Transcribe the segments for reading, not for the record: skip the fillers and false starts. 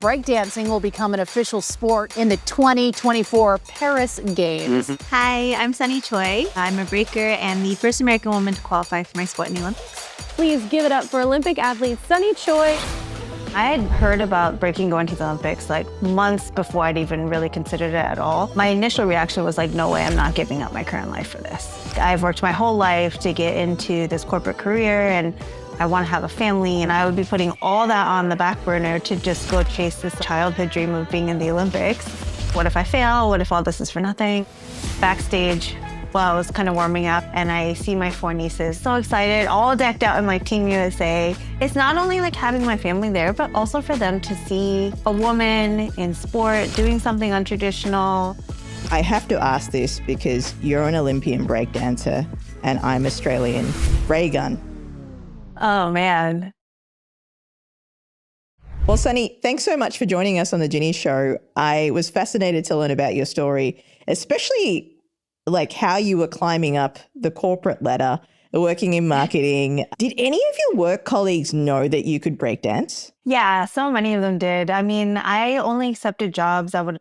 Breakdancing will become an official sport in the 2024 Paris Games. Hi, I'm Sunny Choi. I'm a breaker and the first American woman to qualify for my sport in the Olympics. Please give it up for Olympic athlete Sunny Choi. I had heard about breaking going to the Olympics like months before I'd even really considered it at all. My initial reaction was like, no way, I'm not giving up my current life for this. I've worked my whole life to get into this corporate career and I want to have a family, and I would be putting all that on the back burner to just go chase this childhood dream of being in the Olympics. What if I fail? What if all this is for nothing? Backstage, well, I was kind of warming up and I see my four nieces so excited, all decked out in like Team USA. It's not only like having my family there, but also for them to see a woman in sport doing something untraditional. I have to ask this because you're an Olympian breakdancer and I'm Australian. Ray gun. Oh man. Well, Sunny, thanks so much for joining us on the Ginni Show. I was fascinated to learn about your story, especially like how you were climbing up the corporate ladder, working in marketing. Did any of your work colleagues know that you could breakdance? Yeah, so many of them did. I mean, I only accepted jobs that would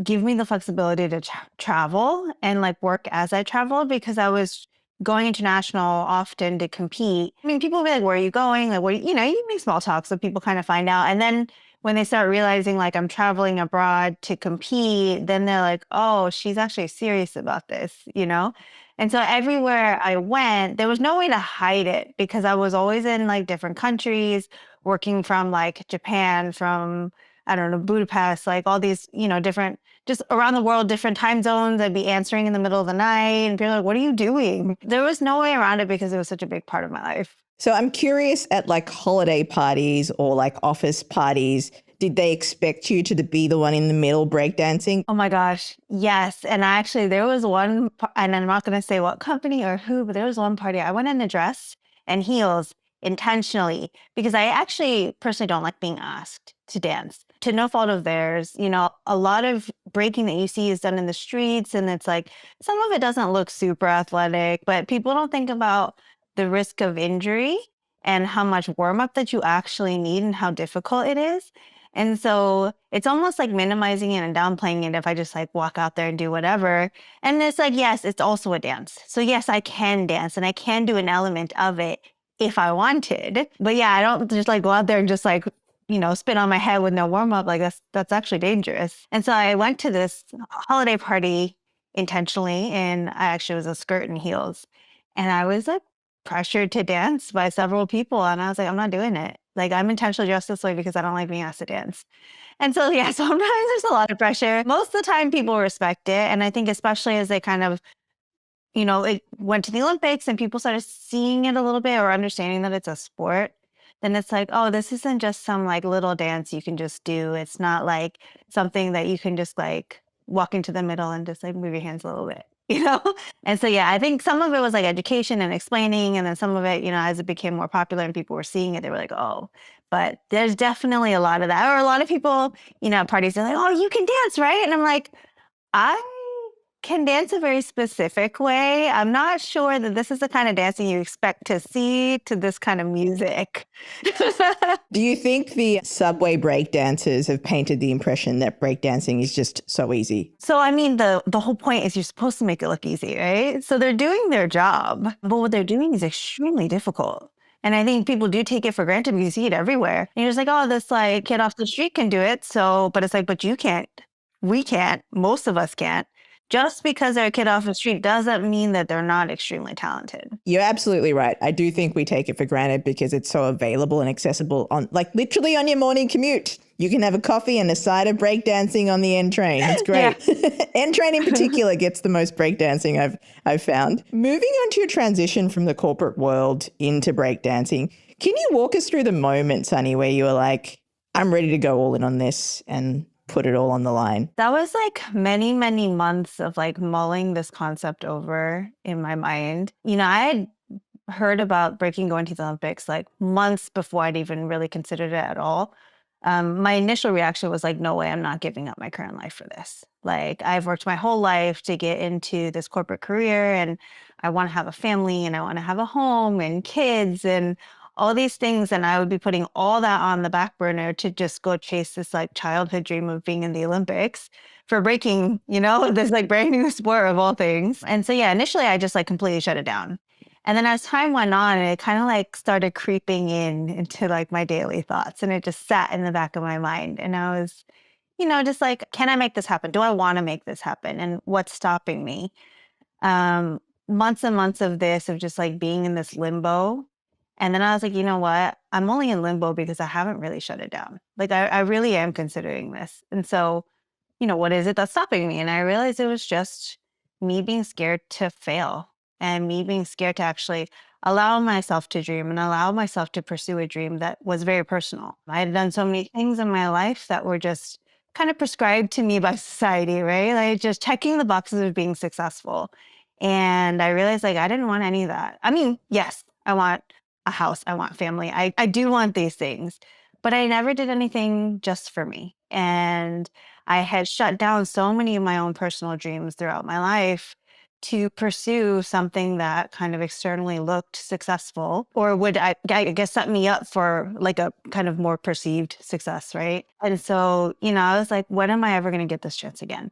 give me the flexibility to travel and like work as I traveled because I was going international often to compete. I mean, people will be like, where are you going? Like, what, you make small talk so people kind of find out. And then when they start realizing like I'm traveling abroad to compete, then they're like, oh, she's actually serious about this, And so everywhere I went, there was no way to hide it because I was always in like different countries, working from like Japan, from, I don't know, Budapest, like all these, different, just around the world, different time zones. I'd be answering in the middle of the night and people are like, what are you doing? There was no way around it because it was such a big part of my life. So I'm curious, at like holiday parties or like office parties, did they expect you to be the one in the middle breakdancing? Oh my gosh, yes. And actually there was one, and I'm not going to say what company or who, but there was one party. I went in a dress and heels intentionally because I actually personally don't like being asked to dance. To no fault of theirs, a lot of breaking that you see is done in the streets, and it's like some of it doesn't look super athletic, but people don't think about the risk of injury and how much warm-up that you actually need and how difficult it is. And so it's almost like minimizing it and downplaying it if I just like walk out there and do whatever. And it's like, yes, it's also a dance. So yes, I can dance and I can do an element of it if I wanted. But yeah, I don't just like go out there and just like, spin on my head with no warm up. Like that's actually dangerous. And so I went to this holiday party intentionally, and I actually was a skirt and heels. And I was like pressured to dance by several people. And I was like, I'm not doing it. Like I'm intentionally dressed this way because I don't like being asked to dance. And so, yeah, sometimes there's a lot of pressure. Most of the time people respect it. And I think especially as they kind of, it went to the Olympics and people started seeing it a little bit or understanding that it's a sport, then it's like, oh, this isn't just some like little dance you can just do. It's not like something that you can just like walk into the middle and just like move your hands a little bit. And so, yeah, I think some of it was like education and explaining. And then some of it, as it became more popular and people were seeing it, they were like, oh, but there's definitely a lot of that. Or a lot of people, at parties, they're like, oh, you can dance, right? And I'm like, I can dance a very specific way. I'm not sure that this is the kind of dancing you expect to see to this kind of music. Do you think the subway breakdancers have painted the impression that breakdancing is just so easy? So, I mean, the whole point is you're supposed to make it look easy, right? So they're doing their job, but what they're doing is extremely difficult. And I think people do take it for granted because you see it everywhere. And you're just like, oh, this like kid off the street can do it. So, but it's like, but you can't. We can't. Most of us can't. Just because they're a kid off the street doesn't mean that they're not extremely talented. You're absolutely right. I do think we take it for granted because it's so available and accessible on like literally on your morning commute. You can have a coffee and a side of breakdancing on the N train. It's great. N train in particular gets the most breakdancing I've found. Moving on to your transition from the corporate world into breakdancing, can you walk us through the moment, Sunny, where you were like, I'm ready to go all in on this and put it all on the line? That was like many, many months of like mulling this concept over in my mind. I had heard about breaking going to the Olympics like months before I'd even really considered it at all. My initial reaction was like, no way, I'm not giving up my current life for this. Like I've worked my whole life to get into this corporate career and I want to have a family and I want to have a home and kids and all these things. And I would be putting all that on the back burner to just go chase this like childhood dream of being in the Olympics for breaking, this like brand new sport of all things. And so, yeah, initially I just like completely shut it down. And then as time went on, it kind of like started creeping into like my daily thoughts, and it just sat in the back of my mind. And I was, just like, can I make this happen? Do I want to make this happen? And what's stopping me? Months and months of this, of just like being in this limbo. And then I was like, you know what? I'm only in limbo because I haven't really shut it down. Like I really am considering this. And so, what is it that's stopping me? And I realized it was just me being scared to fail and me being scared to actually allow myself to dream and allow myself to pursue a dream that was very personal. I had done so many things in my life that were just kind of prescribed to me by society, right? Like just checking the boxes of being successful. And I realized like I didn't want any of that. I mean, yes, I want a house, I want family. I do want these things, but I never did anything just for me. And I had shut down so many of my own personal dreams throughout my life to pursue something that kind of externally looked successful, or would, I guess, set me up for like a kind of more perceived success, right? And so, I was like, when am I ever going to get this chance again?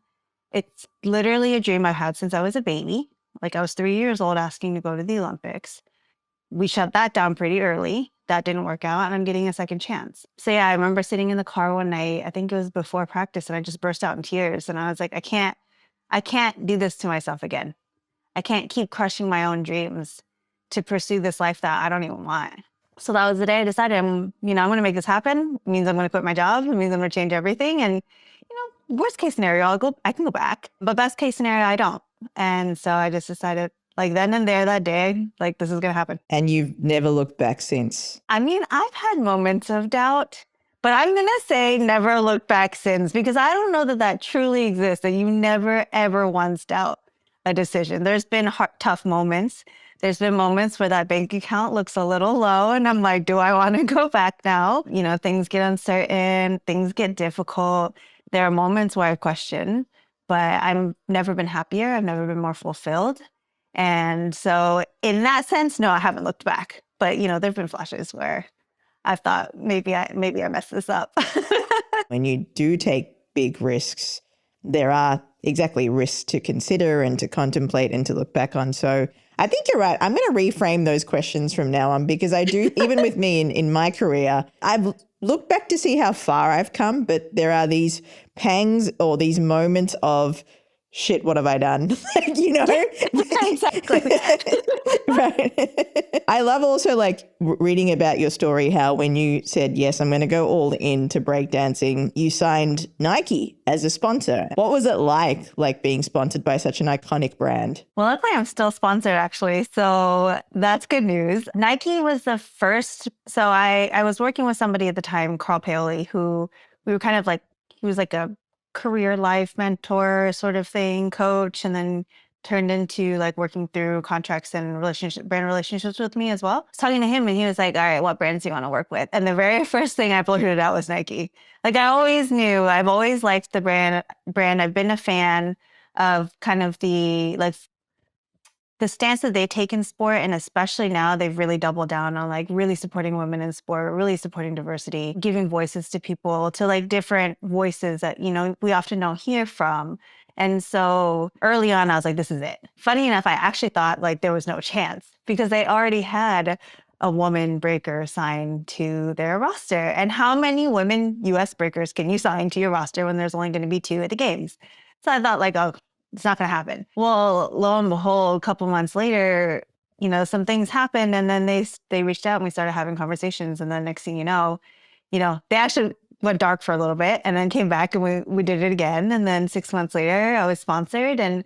It's literally a dream I've had since I was a baby. Like I was 3 years old asking to go to the Olympics. We shut that down pretty early. That didn't work out, and I'm getting a second chance. So yeah, I remember sitting in the car one night, I think it was before practice, and I just burst out in tears. And I was like, I can't do this to myself again. I can't keep crushing my own dreams to pursue this life that I don't even want. So that was the day I decided I'm going to make this happen. It means I'm going to quit my job. It means I'm going to change everything. And, worst case scenario, I can go back, but best case scenario, I don't. And so I just decided like then and there that day, like this is going to happen. And you've never looked back since. I mean, I've had moments of doubt, but I'm going to say never look back since, because I don't know that truly exists, that you never, ever once doubt a decision. There's been tough moments. There's been moments where that bank account looks a little low and I'm like, do I want to go back now? Things get uncertain, things get difficult. There are moments where I question, but I've never been happier. I've never been more fulfilled. And so in that sense, no, I haven't looked back. But, there've been flashes where I've thought maybe I messed this up. When you do take big risks, there are exactly risks to consider and to contemplate and to look back on. So I think you're right. I'm going to reframe those questions from now on, because I do, even with me in my career, I've looked back to see how far I've come, but there are these pangs or these moments of, shit, what have I done? Exactly. Right. I love also reading about your story, how when you said, yes, I'm going to go all into breakdancing, you signed Nike as a sponsor. What was it like being sponsored by such an iconic brand? Well, luckily I'm still sponsored actually. So that's good news. Nike was the first. So I was working with somebody at the time, Carl Paoli, who we were kind of like, he was like a career life mentor sort of thing, coach, and then turned into like working through contracts and brand relationships with me as well. I was talking to him and he was like, all right, what brands do you want to work with? And the very first thing I blurted out was Nike. Like I always knew, I've always liked the brand. I've been a fan of kind of the stance that they take in sport, and especially now they've really doubled down on like really supporting women in sport, really supporting diversity, giving voices to people, to like different voices that, we often don't hear from. And so early on, I was like, this is it. Funny enough, I actually thought like there was no chance, because they already had a woman breaker signed to their roster. And how many women US breakers can you sign to your roster when there's only going to be 2 at the games? So I thought like, oh, it's not going to happen. Well, lo and behold, a couple months later, some things happened, and then they reached out and we started having conversations. And then next thing they actually went dark for a little bit and then came back and we did it again. And then 6 months later, I was sponsored. And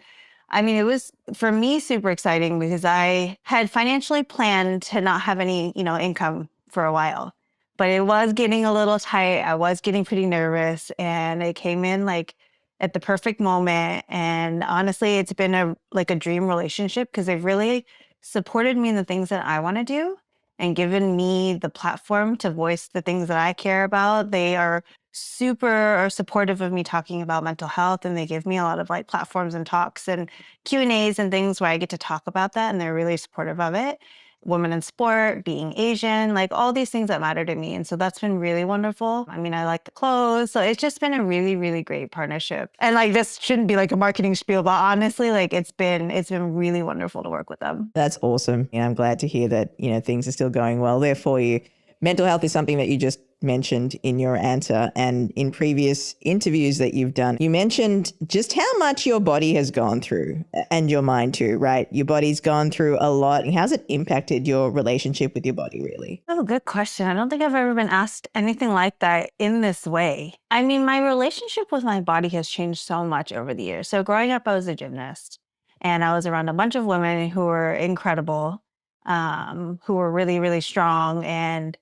I mean, it was for me super exciting, because I had financially planned to not have any, income for a while. But it was getting a little tight. I was getting pretty nervous, and it came in like at the perfect moment. And honestly, it's been a dream relationship, because they've really supported me in the things that I want to do and given me the platform to voice the things that I care about. They are super supportive of me talking about mental health, and they give me a lot of platforms and talks and Q&As and things where I get to talk about that, and they're really supportive of it. women in sport, being Asian, like all these things that matter to me. And so that's been really wonderful. I mean, I like the clothes. So it's just been a really, really great partnership. And like this shouldn't be like a marketing spiel, but honestly, like it's been really wonderful to work with them. That's awesome. And I'm glad to hear that, things are still going well there for you. Mental health is something that you just mentioned in your answer, and in previous interviews that you've done, you mentioned just how much your body has gone through, and your mind too, right? Your body's gone through a lot. How's it impacted your relationship with your body, really? Oh, good question. I don't think I've ever been asked anything like that in this way. I mean, my relationship with my body has changed so much over the years. So growing up, I was a gymnast, and I was around a bunch of women who were incredible, who were really, really strong. And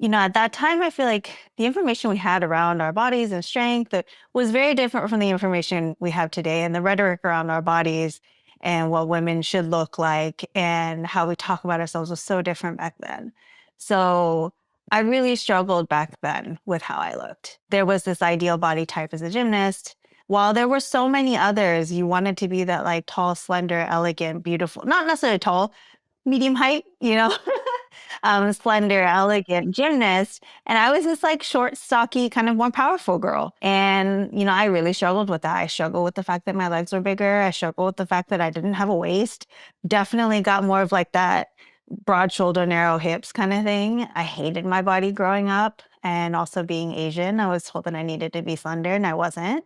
at that time, I feel like the information we had around our bodies and strength was very different from the information we have today, and the rhetoric around our bodies and what women should look like and how we talk about ourselves was so different back then. So I really struggled back then with how I looked. There was this ideal body type as a gymnast. While there were so many others, you wanted to be that like tall, slender, elegant, beautiful, not necessarily tall, medium height, slender, elegant gymnast. And I was this like short, stocky, kind of more powerful girl. And, I really struggled with that. I struggled with the fact that my legs were bigger. I struggled with the fact that I didn't have a waist. Definitely got more of like that broad shoulder, narrow hips kind of thing. I hated my body growing up. And also being Asian, I was told that I needed to be slender and I wasn't.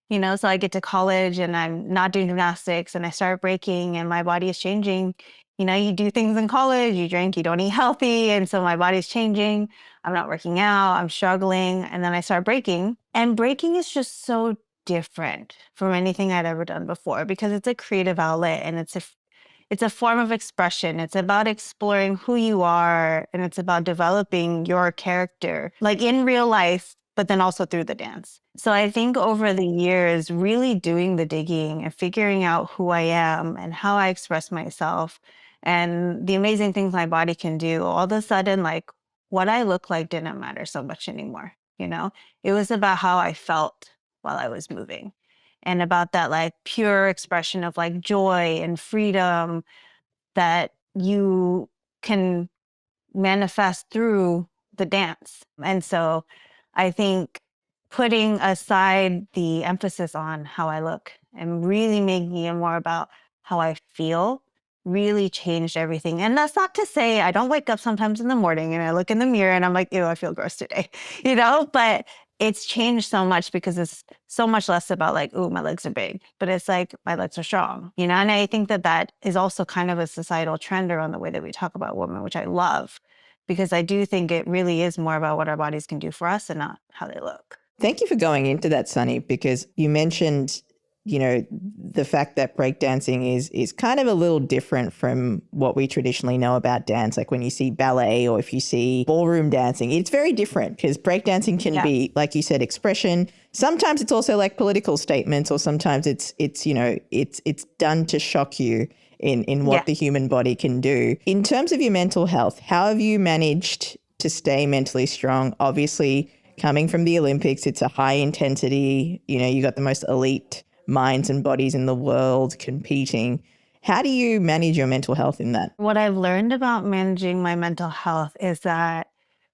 So I get to college and I'm not doing gymnastics and I start breaking and my body is changing. You do things in college, you drink, you don't eat healthy. And so my body's changing. I'm not working out, I'm struggling. And then I start breaking. And breaking is just so different from anything I'd ever done before because it's a creative outlet and it's a form of expression. It's about exploring who you are and it's about developing your character, like in real life, but then also through the dance. So I think over the years, really doing the digging and figuring out who I am and how I express myself and the amazing things my body can do, all of a sudden, like what I look like didn't matter so much anymore. It was about how I felt while I was moving and about that like pure expression of like joy and freedom that you can manifest through the dance. And so I think putting aside the emphasis on how I look and really making it more about how I feel really changed everything. And that's not to say I don't wake up sometimes in the morning and I look in the mirror and I'm like, ew, I feel gross today, but it's changed so much because it's so much less about like, ooh, my legs are big, but it's like my legs are strong, and I think that is also kind of a societal trend around the way that we talk about women, which I love because I do think it really is more about what our bodies can do for us and not how they look. Thank you for going into that, Sunny, because you mentioned, the fact that breakdancing is kind of a little different from what we traditionally know about dance. Like when you see ballet or if you see ballroom dancing, it's very different because breakdancing can be, like you said, expression. Sometimes it's also like political statements, or sometimes it's done to shock you in what the human body can do. In terms of your mental health, how have you managed to stay mentally strong? Obviously, coming from the Olympics, it's a high intensity, you got the most elite minds and bodies in the world competing. How do you manage your mental health in that? What I've learned about managing my mental health is that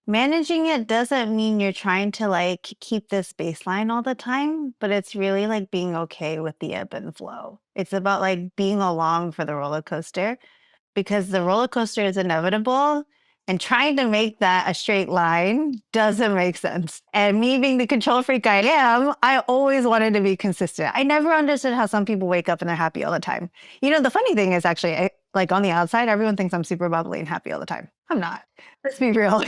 managing it doesn't mean you're trying to like keep this baseline all the time, but it's really like being okay with the ebb and flow. It's about like being along for the roller coaster because the roller coaster is inevitable. And trying to make that a straight line doesn't make sense. And me being the control freak I am, I always wanted to be consistent. I never understood how some people wake up and they're happy all the time. The funny thing is actually, like on the outside, everyone thinks I'm super bubbly and happy all the time. I'm not. Let's be real,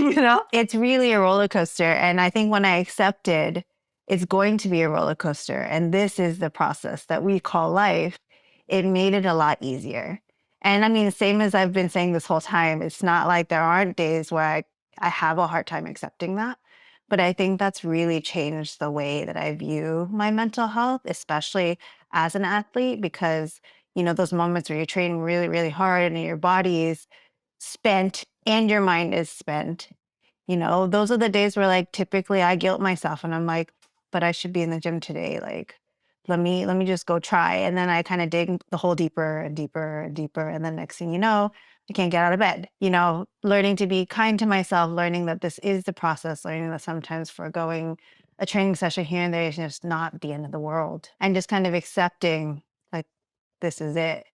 It's really a roller coaster. And I think when I accepted it's going to be a roller coaster and this is the process that we call life, it made it a lot easier. And I mean, same as I've been saying this whole time, it's not like there aren't days where I have a hard time accepting that. But I think that's really changed the way that I view my mental health, especially as an athlete, because, those moments where you're training really, really hard and your body is spent and your mind is spent, those are the days where like typically I guilt myself and I'm like, but I should be in the gym today. Like, let me just go try. And then I kind of dig the hole deeper and deeper and deeper. And then next thing you know, I can't get out of bed. You know, learning to be kind to myself, learning that this is the process, learning that sometimes foregoing a training session here and there is just not the end of the world. And just kind of accepting like this is it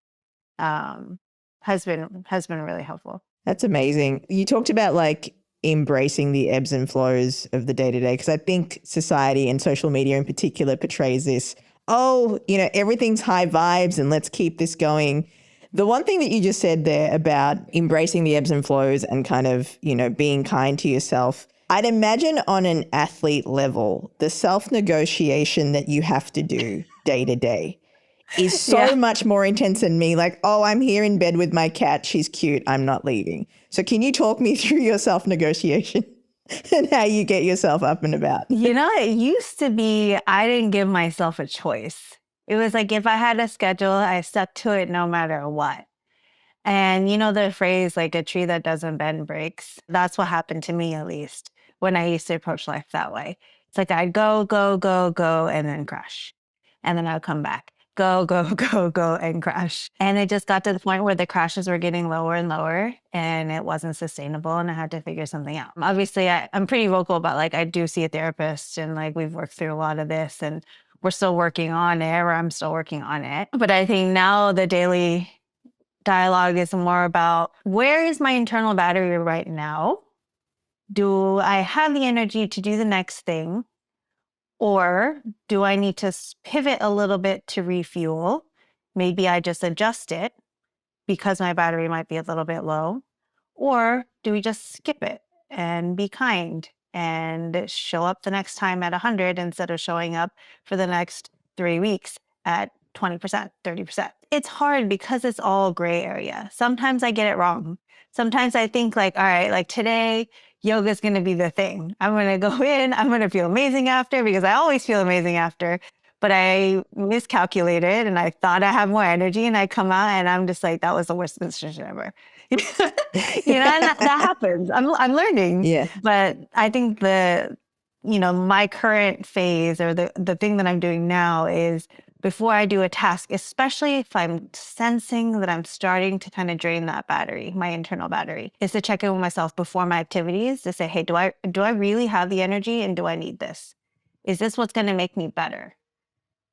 has been really helpful. That's amazing. You talked about like embracing the ebbs and flows of the day to day, because I think society and social media in particular portrays this, oh, you know, everything's high vibes and let's keep this going. The one thing that you just said there about embracing the ebbs and flows and kind of, you know, being kind to yourself, I'd imagine on an athlete level, the self-negotiation that you have to do day to day is so much more intense than me. Like, oh, I'm here in bed with my cat. She's cute. I'm not leaving. So can you talk me through your self-negotiation and how you get yourself up and about? You know, it used to be I didn't give myself a choice. It was like if I had a schedule, I stuck to it no matter what. And you know the phrase, like a tree that doesn't bend breaks? That's what happened to me, at least, when I used to approach life that way. It's like I'd go, go, go, go, and then crash. And then I'd come back. Go, go, go, go, and crash. And it just got to the point where the crashes were getting lower and lower, and it wasn't sustainable, and I had to figure something out. Obviously, I'm pretty vocal about, like, I do see a therapist, and, like, we've worked through a lot of this, and we're still working on it, or I'm still working on it. But I think now the daily dialogue is more about where is my internal battery right now? Do I have the energy to do the next thing? Or do I need to pivot a little bit to refuel? Maybe I just adjust it because my battery might be a little bit low. Or do we just skip it and be kind and show up the next time at 100 instead of showing up for the next 3 weeks at 20%, 30%? It's hard because it's all gray area. Sometimes I get it wrong. Sometimes I think like, all right, like today, yoga is going to be the thing. I'm going to go in, I'm going to feel amazing after because I always feel amazing after. But I miscalculated and I thought I had more energy and I come out and I'm just like, that was the worst decision ever. You know, and that happens. I'm learning. Yeah. But I think my current phase or the thing that I'm doing now is before I do a task, especially if I'm sensing that I'm starting to kind of drain that battery, my internal battery, is to check in with myself before my activities to say, hey, do I really have the energy and do I need this? Is this what's going to make me better?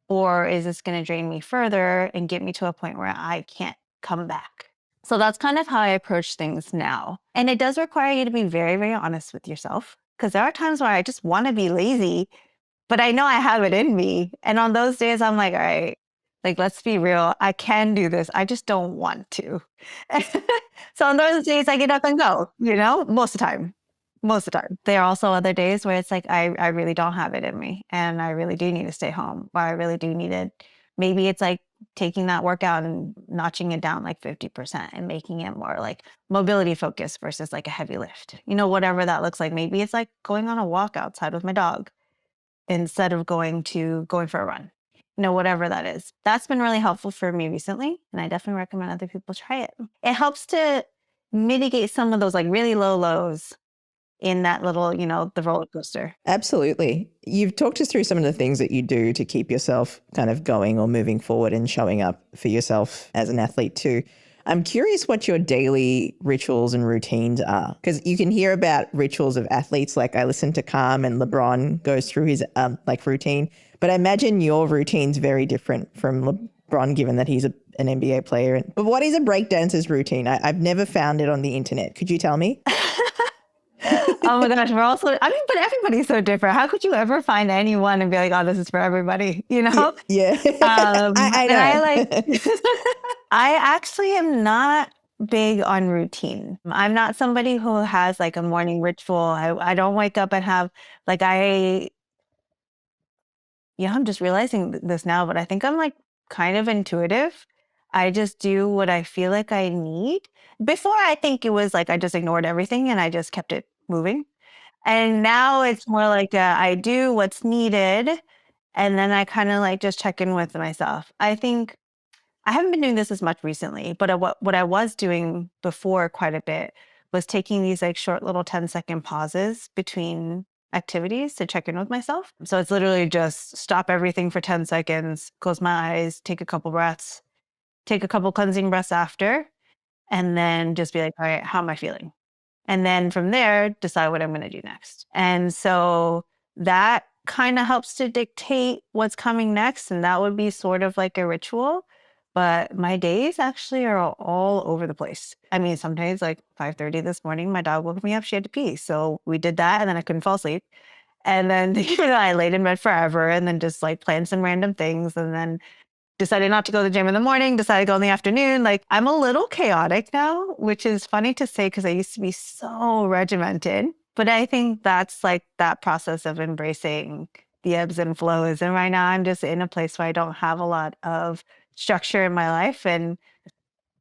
Or is this going to drain me further and get me to a point where I can't come back? So that's kind of how I approach things now. And it does require you to be very, very honest with yourself, because there are times where I just want to be lazy, but I know I have it in me. And on those days, I'm like, all right, like, let's be real. I can do this. I just don't want to. So on those days, I get up and go, most of the time. There are also other days where it's like, I really don't have it in me and I really do need to stay home, or I really do need it. Maybe it's like taking that workout and notching it down like 50% and making it more like mobility focused versus like a heavy lift, whatever that looks like. Maybe it's like going on a walk outside with my dog instead of going for a run, whatever that is. That's been really helpful for me recently. And I definitely recommend other people try it. It helps to mitigate some of those like really low lows in that little, the roller coaster. Absolutely. You've talked us through some of the things that you do to keep yourself kind of going or moving forward and showing up for yourself as an athlete too. I'm curious what your daily rituals and routines are, because you can hear about rituals of athletes. Like I listen to Calm and LeBron goes through his routine, but I imagine your routine's very different from LeBron, given that he's an NBA player. But what is a breakdancer's routine? I've never found it on the internet. Could you tell me? Oh my gosh, but everybody's so different. How could you ever find anyone and be like, oh, this is for everybody, Yeah. I know. And I actually am not big on routine. I'm not somebody who has like a morning ritual. I don't wake up and have like I'm just realizing this now, but I think I'm like kind of intuitive. I just do what I feel like I need. Before, I think it was like I just ignored everything and I just kept it moving. And now it's more like I do what's needed and then I kind of like just check in with myself. I think I haven't been doing this as much recently, but what I was doing before quite a bit was taking these like short little 10-second pauses between activities to check in with myself. So it's literally just stop everything for 10 seconds, close my eyes, take a couple breaths, take a couple cleansing breaths after, and then just be like, all right, how am I feeling? And then from there, decide what I'm going to do next. And so that kind of helps to dictate what's coming next. And that would be sort of like a ritual. But my days actually are all over the place. I mean, sometimes like 5:30 this morning, my dog woke me up. She had to pee. So we did that and then I couldn't fall asleep. And then I laid in bed forever and then just like planned some random things and then decided not to go to the gym in the morning, decided to go in the afternoon. Like I'm a little chaotic now, which is funny to say because I used to be so regimented. But I think that's like that process of embracing the ebbs and flows. And right now I'm just in a place where I don't have a lot of structure in my life and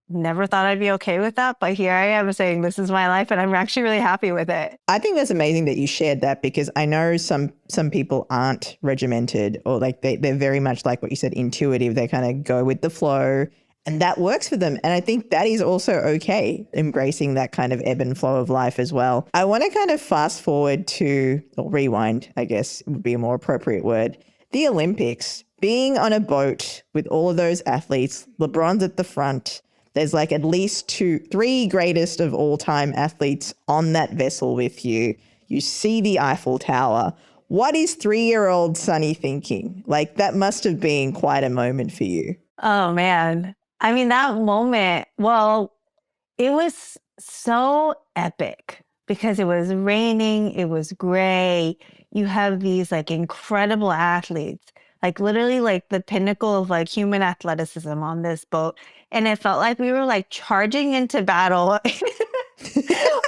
never thought I'd be okay with that. But here I am saying this is my life and I'm actually really happy with it. I think that's amazing that you shared that because I know some people aren't regimented or like they're very much like what you said, intuitive. They kind of go with the flow and that works for them. And I think that is also okay, embracing that kind of ebb and flow of life as well. I want to kind of fast forward to, or rewind, I guess would be a more appropriate word, the Olympics. Being on a boat with all of those athletes, LeBron's at the front. There's like at least 3 greatest of all time athletes on that vessel with you. You see the Eiffel Tower. What is 3-year-old Sunny thinking? Like that must have been quite a moment for you. Oh man. I mean, that moment, well, it was so epic because it was raining, it was gray. You have these like incredible athletes, like literally like the pinnacle of like human athleticism on this boat. And it felt like we were like charging into battle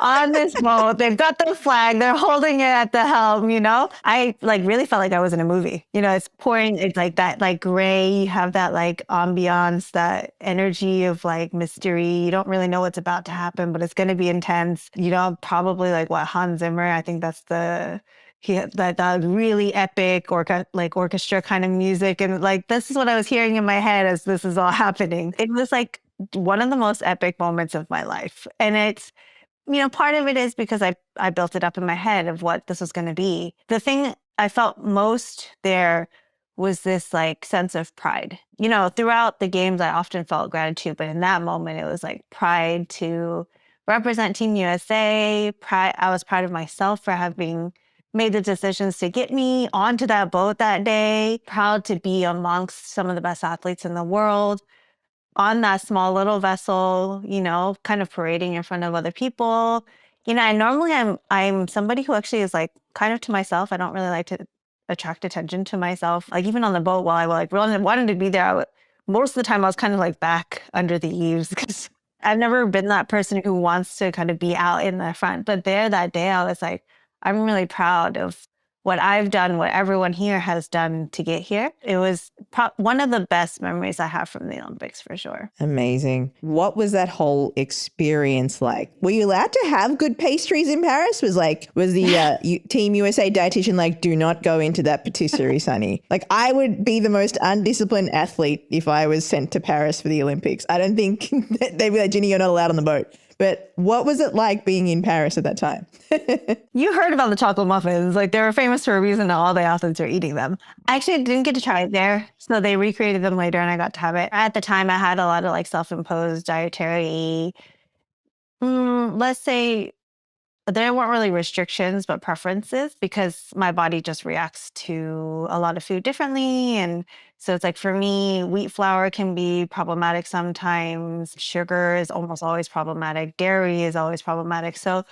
on this boat. They've got the flag, they're holding it at the helm, you know? I like really felt like I was in a movie. You know, it's pouring, it's like that like gray, you have that like ambiance, that energy of like mystery. You don't really know what's about to happen, but it's going to be intense. You know, probably like what Hans Zimmer, I think that's that really epic orchestra kind of music. And like, this is what I was hearing in my head as this is all happening. It was like one of the most epic moments of my life. And it's, you know, part of it is because I built it up in my head of what this was going to be. The thing I felt most there was this like sense of pride. You know, throughout the games, I often felt gratitude, but in that moment, it was like pride to represent Team USA. Pride. I was proud of myself for having made the decisions to get me onto that boat that day. Proud to be amongst some of the best athletes in the world on that small little vessel, you know, kind of parading in front of other people. You know, I normally I'm somebody who actually is like kind of to myself. I don't really like to attract attention to myself. Like even on the boat while I like wanted to be there, most of the time I was kind of like back under the eaves because I've never been that person who wants to kind of be out in the front. But there that day, I was like, I'm really proud of what I've done, what everyone here has done to get here. It was one of the best memories I have from the Olympics for sure. Amazing. What was that whole experience like? Were you allowed to have good pastries in Paris? Was the Team USA dietitian like, do not go into that patisserie, Sunny? Like I would be the most undisciplined athlete if I was sent to Paris for the Olympics. I don't think they'd be like, Ginni, you're not allowed on the boat. But what was it like being in Paris at that time? You heard about the chocolate muffins. Like they were famous for a reason and all the athletes are eating them. I actually didn't get to try it there. So they recreated them later and I got to have it. At the time, I had a lot of like self-imposed dietary, let's say there weren't really restrictions, but preferences because my body just reacts to a lot of food differently. And so it's like for me, wheat flour can be problematic sometimes. Sugar is almost always problematic. Dairy is always problematic. So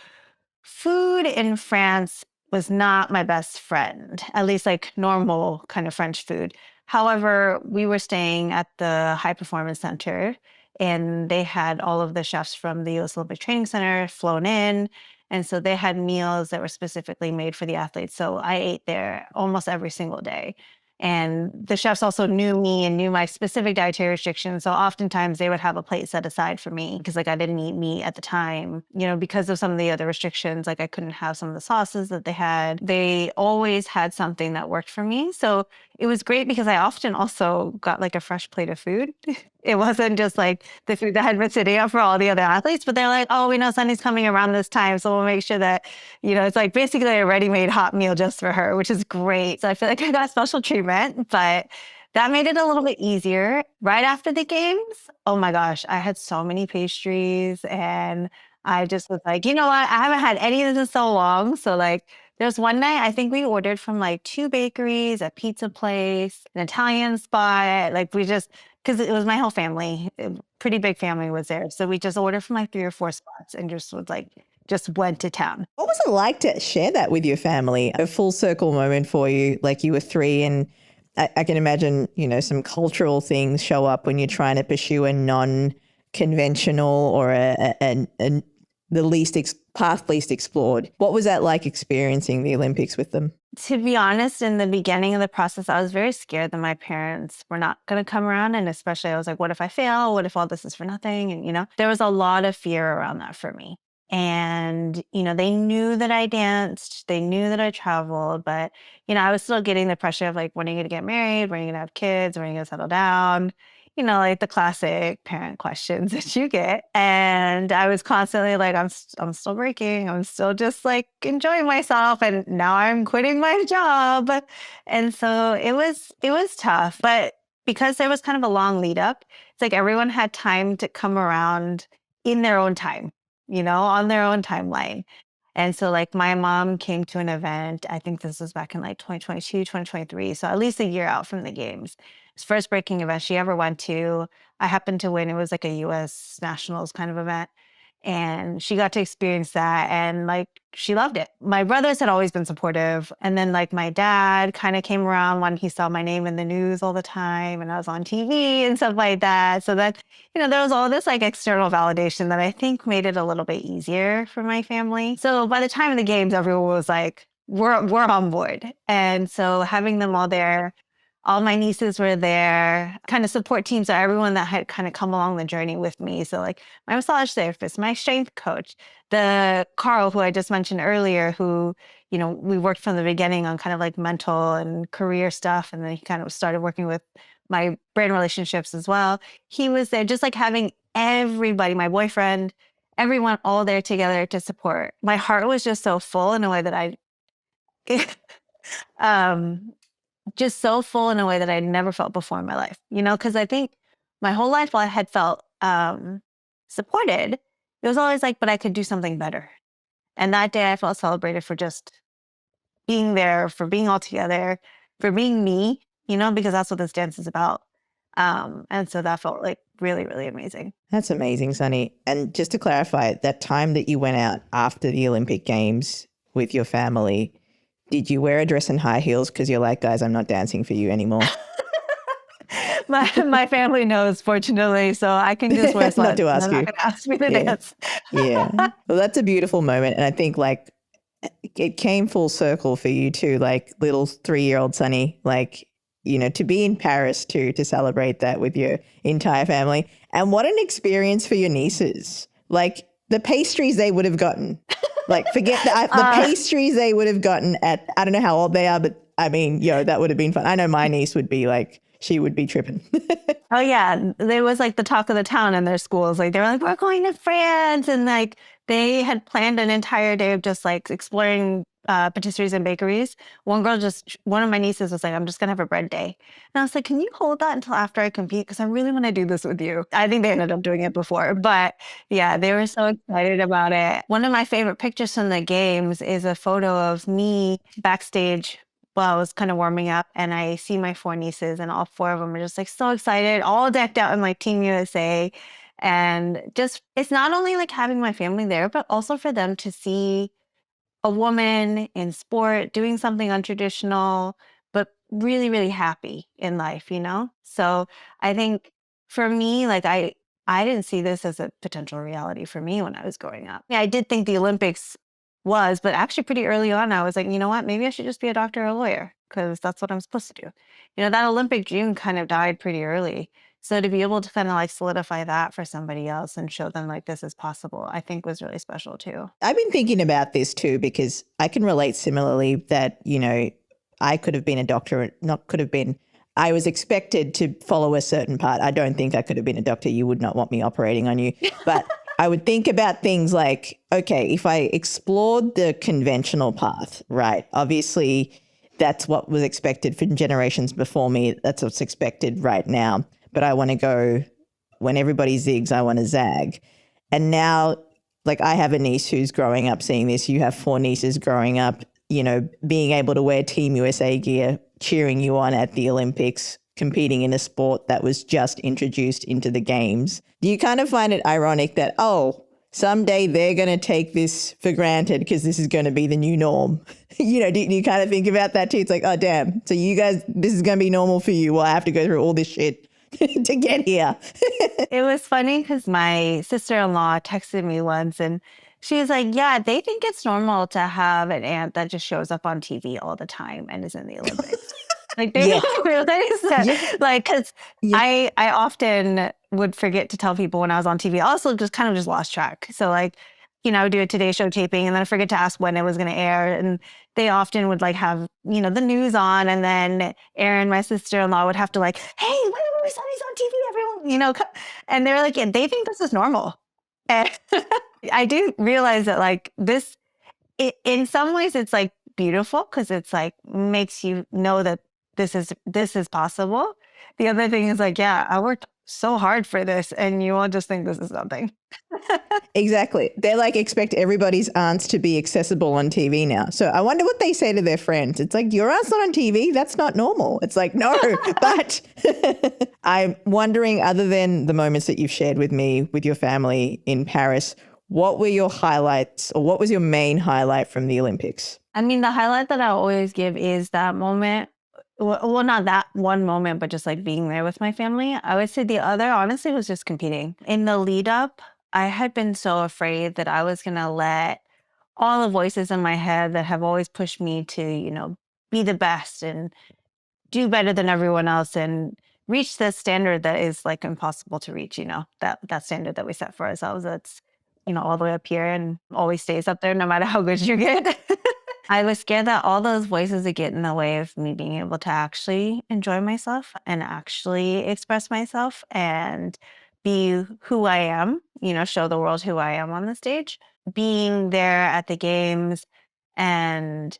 food in France was not my best friend, at least like normal kind of French food. However, we were staying at the High Performance Center and they had all of the chefs from the US Olympic Training Center flown in. And so they had meals that were specifically made for the athletes. So I ate there almost every single day. And the chefs also knew me and knew my specific dietary restrictions. So oftentimes they would have a plate set aside for me because like I didn't eat meat at the time, you know, because of some of the other restrictions, like I couldn't have some of the sauces that they had. They always had something that worked for me. So it was great because I often also got like a fresh plate of food. It wasn't just like the food that had been sitting out for all the other athletes, but they're like, oh, we know Sunny's coming around this time. So we'll make sure that, you know, it's like basically a ready-made hot meal just for her, which is great. So I feel like I got special treatment, but that made it a little bit easier. Right after the games, oh my gosh, I had so many pastries and I just was like, you know what? I haven't had any of this in so long. So like there's one night I think we ordered from like 2 bakeries, a pizza place, an Italian spot. Like we just because it was my whole family, pretty big family was there. So we just ordered from like 3 or 4 spots and just was like just went to town. What was it like to share that with your family? A full circle moment for you, like you were 3, and I can imagine, some cultural things show up when you're trying to pursue a non-conventional or the path least explored. What was that like experiencing the Olympics with them? To be honest, in the beginning of the process, I was very scared that my parents were not going to come around. And especially I was like, what if I fail? What if all this is for nothing? And, there was a lot of fear around that for me. And, they knew that I danced, they knew that I traveled, but, I was still getting the pressure of like, when are you going to get married? When are you going to have kids? When are you going to settle down? Like the classic parent questions that you get. And I was constantly like, I'm still breaking. I'm still just like enjoying myself. And now I'm quitting my job. And so it was tough. But because there was kind of a long lead up, it's like everyone had time to come around in their own time, on their own timeline. And so like my mom came to an event, I think this was back in like 2022, 2023. So at least a year out from the games. It's first breaking event she ever went to. I happened to win. It was like a US nationals kind of event. And she got to experience that and like she loved it. My brothers had always been supportive. And then like my dad kind of came around when he saw my name in the news all the time and I was on TV and stuff like that. So that, there was all this like external validation that I think made it a little bit easier for my family. So by the time of the games, everyone was like, we're on board. And so having them all there, all my nieces were there, kind of support teams, so everyone that had kind of come along the journey with me. So like my massage therapist, my strength coach, the Carl, who I just mentioned earlier, who, we worked from the beginning on kind of like mental and career stuff. And then he kind of started working with my brand relationships as well. He was there just like having everybody, my boyfriend, everyone all there together to support. My heart was just so full in a way that just so full in a way that I never felt before in my life, because I think my whole life while I had felt supported, it was always like, but I could do something better. And that day I felt celebrated for just being there, for being all together, for being me, because that's what this dance is about. And so that felt like really, really amazing. That's amazing, Sunny. And just to clarify, that time that you went out after the Olympic Games with your family, did you wear a dress and high heels because you're like, guys, I'm not dancing for you anymore? My family knows, fortunately, so I can just wear sweats. Not to ask you. Not going to ask me to dance. Yeah. Well, that's a beautiful moment. And I think like it came full circle for you too, like little 3-year-old Sunny, like, to be in Paris too, to celebrate that with your entire family. And what an experience for your nieces. Like the pastries they would have gotten. Like forget the pastries they would have gotten at, I don't know how old they are, but I mean, that would have been fun. I know my niece would be like, she would be tripping. Oh yeah. There was like the talk of the town in their schools. Like they were like, we're going to France. And like they had planned an entire day of just like exploring patisseries and bakeries. One of my nieces was like, I'm just going to have a bread day. And I was like, can you hold that until after I compete? Because I really want to do this with you. I think they ended up doing it before. But yeah, they were so excited about it. One of my favorite pictures from the games is a photo of me backstage while I was kind of warming up. And I see my 4 nieces and all 4 of them are just like so excited, all decked out in like Team USA. And just, it's not only like having my family there, but also for them to see a woman in sport doing something untraditional, but really, really happy in life, So I think for me, like I didn't see this as a potential reality for me when I was growing up. Yeah, I did think the Olympics was, but actually pretty early on, I was like, you know what, maybe I should just be a doctor or a lawyer because that's what I'm supposed to do. That Olympic dream kind of died pretty early. So to be able to kind of like solidify that for somebody else and show them like this is possible, I think was really special too. I've been thinking about this too, because I can relate similarly that, I could have been a doctor, I was expected to follow a certain part. I don't think I could have been a doctor. You would not want me operating on you. But I would think about things like, okay, if I explored the conventional path, right, obviously that's what was expected from generations before me. That's what's expected right now. But I want to go, when everybody zigs, I want to zag. And now, like, I have a niece who's growing up seeing this. You have 4 nieces growing up, you know, being able to wear Team USA gear, cheering you on at the Olympics, competing in a sport that was just introduced into the games. Do you kind of find it ironic that, oh, someday they're going to take this for granted because this is going to be the new norm? You know, do you kind of think about that too? It's like, oh, damn. So you guys, this is going to be normal for you. Well, I have to go through all this shit to get here. It was funny because my sister-in-law texted me once and she was like, yeah, they think it's normal to have an aunt that just shows up on TV all the time and is in the Olympics. Like, they don't realize that. Like, because I often would forget to tell people when I was on TV. I also just kind of just lost track. So, like, you know, I would do a Today Show taping and then I forget to ask when it was going to air. And they often would like have, you know, the news on. And then Erin, my sister-in-law, would have to like, hey, wait, Sunny's on TV, everyone, you know. And they're like, yeah, they think this is normal. And I do realize that like this, in some ways it's like beautiful because it's like makes you know that this is possible. The other thing is like, yeah, I worked so hard for this and you all just think this is nothing. Exactly. They like expect everybody's aunts to be accessible on TV now. So I wonder what they say to their friends. It's like, your aunt's not on TV. That's not normal. It's like, no, but I'm wondering, other than the moments that you've shared with me, with your family in Paris, what were your highlights, or what was your main highlight from the Olympics? I mean, the highlight that I always give is that moment. Well, not that one moment, but just like being there with my family. I would say the other, honestly, was just competing. In the lead up, I had been so afraid that I was going to let all the voices in my head that have always pushed me to, you know, be the best and do better than everyone else and reach the standard that is like impossible to reach, you know, that standard that we set for ourselves. That's, you know, all the way up here and always stays up there no matter how good you get. I was scared that all those voices would get in the way of me being able to actually enjoy myself and actually express myself and be who I am, you know, show the world who I am on the stage. Being there at the games and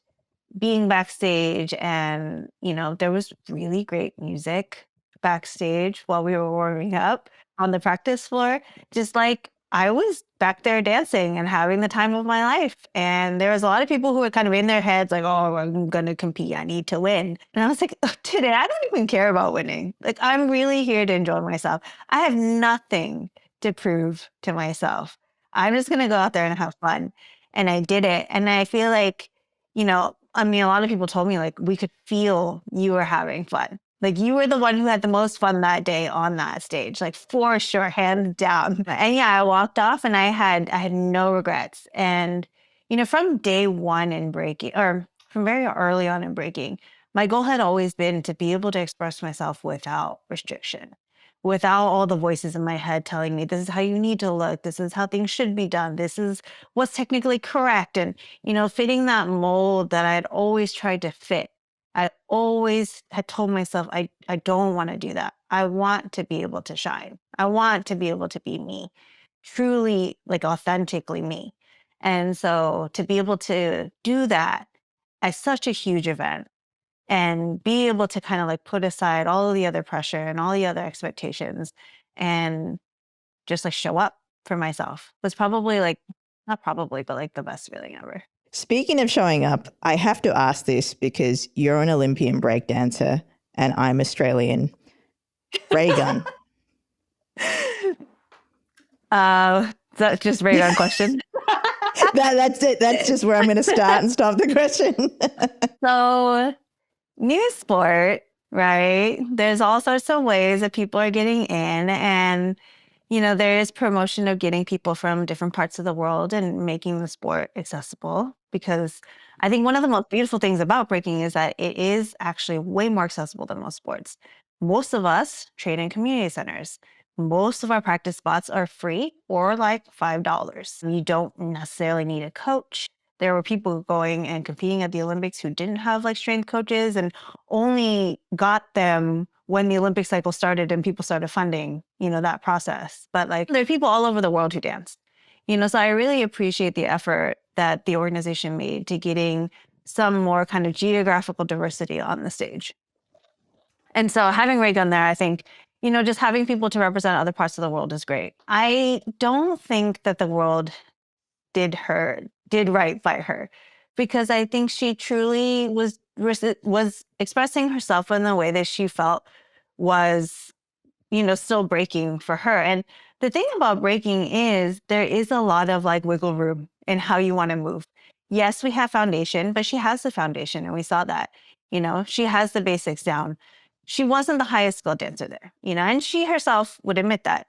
being backstage and, you know, there was really great music backstage while we were warming up on the practice floor. Just like I was back there dancing and having the time of my life. And there was a lot of people who were kind of in their heads like, oh, I'm going to compete. I need to win. And I was like, today, I don't even care about winning. Like, I'm really here to enjoy myself. I have nothing to prove to myself. I'm just going to go out there and have fun. And I did it. And I feel like, you know, I mean, a lot of people told me like, we could feel you were having fun. Like you were the one who had the most fun that day on that stage, like for sure, hands down. And yeah, I walked off and I had no regrets. And, you know, from day one in breaking, or from very early on in breaking, my goal had always been to be able to express myself without restriction, without all the voices in my head telling me, this is how you need to look, this is how things should be done, this is what's technically correct. And, you know, fitting that mold that I had always tried to fit. I always had told myself, I don't want to do that. I want to be able to shine. I want to be able to be me, truly, like authentically me. And so to be able to do that at such a huge event and be able to kind of like put aside all of the other pressure and all the other expectations and just like show up for myself was probably like, not probably, but like the best feeling ever. Speaking of showing up, I have to ask this because you're an Olympian breakdancer and I'm Australian. Ray gun. That's just Ray gun question. That's it. That's just where I'm going to start and stop the question. So, new sport, right? There's all sorts of ways that people are getting in. And, you know, there is promotion of getting people from different parts of the world and making the sport accessible. Because I think one of the most beautiful things about breaking is that it is actually way more accessible than most sports. Most of us train in community centers. Most of our practice spots are free or like $5. You don't necessarily need a coach. There were people going and competing at the Olympics who didn't have like strength coaches and only got them when the Olympic cycle started and people started funding, you know, that process. But like there are people all over the world who dance, you know, so I really appreciate the effort that the organization made to getting some more kind of geographical diversity on the stage. And so having Ray Gun there, I think, just having people to represent other parts of the world is great. I don't think that the world did right by her, because I think she truly was expressing herself in the way that she felt was, still breaking for her. And the thing about breaking is there is a lot of like wiggle room in how you want to move. Yes, we have foundation, but she has the foundation, and we saw that. She has the basics down. She wasn't the highest skilled dancer there, and she herself would admit that,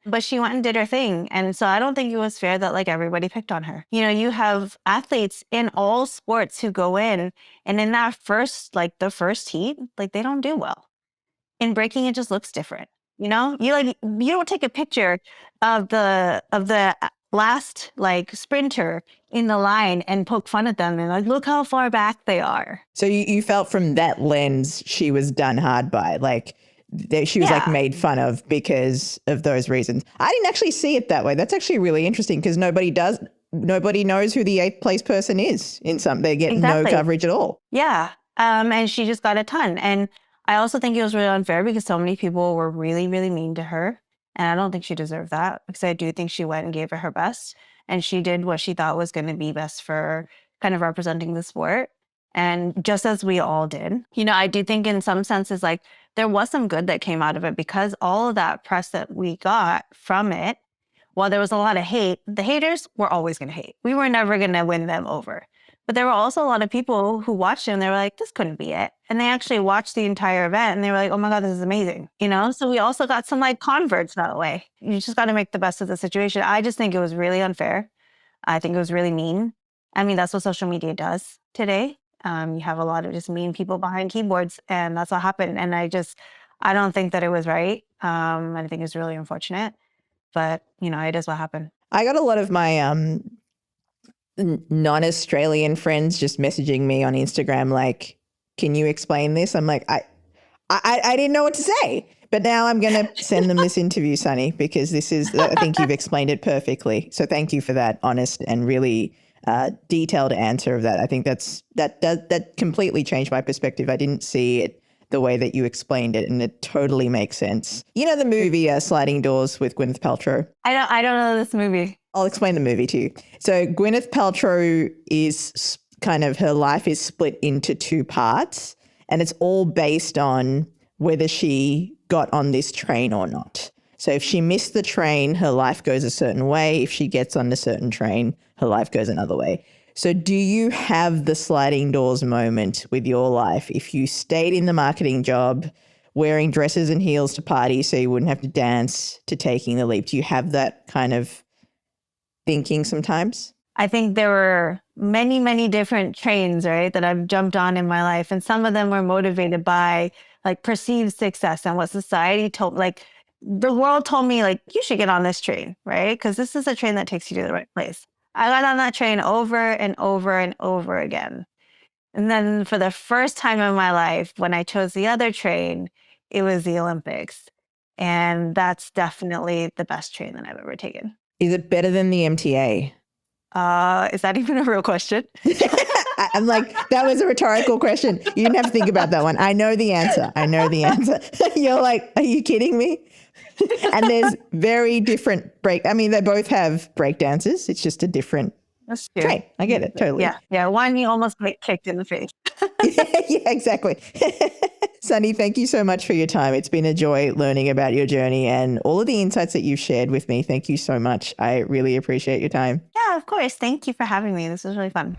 but she went and did her thing. And so I don't think it was fair that like everybody picked on her. You have athletes in all sports who go in, and in that the first heat, like they don't do well. In breaking, it just looks different. You don't take a picture of the last like sprinter in the line and poke fun at them and like, look how far back they are. So you felt from that lens she was done hard by, like she was like made fun of because of those reasons. I didn't actually see it that way. That's actually really interesting, because nobody knows who the 8th place person is in some. They get no coverage at all. Yeah. And she just got a ton. And I also think it was really unfair because so many people were really, really mean to her. And I don't think she deserved that, because I do think she went and gave it her best. And she did what she thought was going to be best for kind of representing the sport. And just as we all did, I do think in some senses, like there was some good that came out of it, because all of that press that we got from it, while there was a lot of hate, the haters were always going to hate. We were never going to win them over. But there were also a lot of people who watched it and they were like, this couldn't be it. And they actually watched the entire event and they were like, oh my God, this is amazing. So we also got some like converts that way. You just got to make the best of the situation. I just think it was really unfair. I think it was really mean. I mean, that's what social media does today. You have a lot of just mean people behind keyboards, and that's what happened. And I don't think that it was right. I think it's really unfortunate, but it is what happened. I got a lot of my non-Australian friends just messaging me on Instagram like, can you explain this? I'm like, I didn't know what to say, but now I'm going to send them this interview, Sunny, because I think you've explained it perfectly. So thank you for that honest and really detailed answer of that. I think that completely changed my perspective. I didn't see it the way that you explained it, and it totally makes sense. The movie Sliding Doors with Gwyneth Paltrow? I don't know this movie. I'll explain the movie to you. So Gwyneth Paltrow is kind of, her life is split into 2 parts, and it's all based on whether she got on this train or not. So if she missed the train, her life goes a certain way. If she gets on a certain train, her life goes another way. So do you have the sliding doors moment with your life? If you stayed in the marketing job, wearing dresses and heels to parties so you wouldn't have to dance, to taking the leap, do you have that kind of thinking sometimes? I think there were many, many different trains, right, that I've jumped on in my life. And some of them were motivated by like perceived success and what society told, like the world told me, like, you should get on this train, right? Because this is a train that takes you to the right place. I got on that train over and over and over again. And then for the first time in my life, when I chose the other train, it was the Olympics. And that's definitely the best train that I've ever taken. Is it better than the MTA? Is that even a real question? I'm like, that was a rhetorical question. You didn't have to think about that one. I know the answer. You're like, are you kidding me? And there's very different they both have break dancers. It's just a different train. I get it. Totally. Yeah. One you almost get kicked in the face. Yeah, exactly. Sunny, thank you so much for your time. It's been a joy learning about your journey and all of the insights that you've shared with me. Thank you so much. I really appreciate your time. Yeah, of course. Thank you for having me. This was really fun.